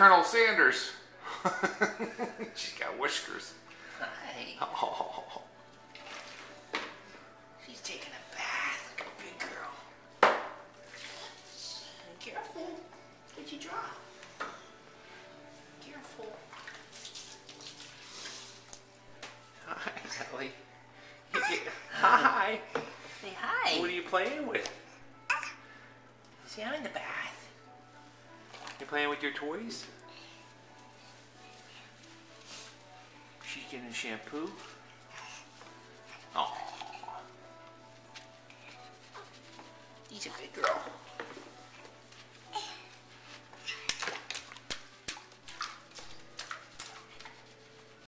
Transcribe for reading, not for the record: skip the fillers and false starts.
Colonel Sanders. She's got whiskers. Hi. Oh. She's taking a bath like a big girl. Careful. Did you drop? Careful. Hi, Ellie. Hi. Say hi. What are you playing with? See, I'm in the bath. You playing with your toys? She's getting shampoo.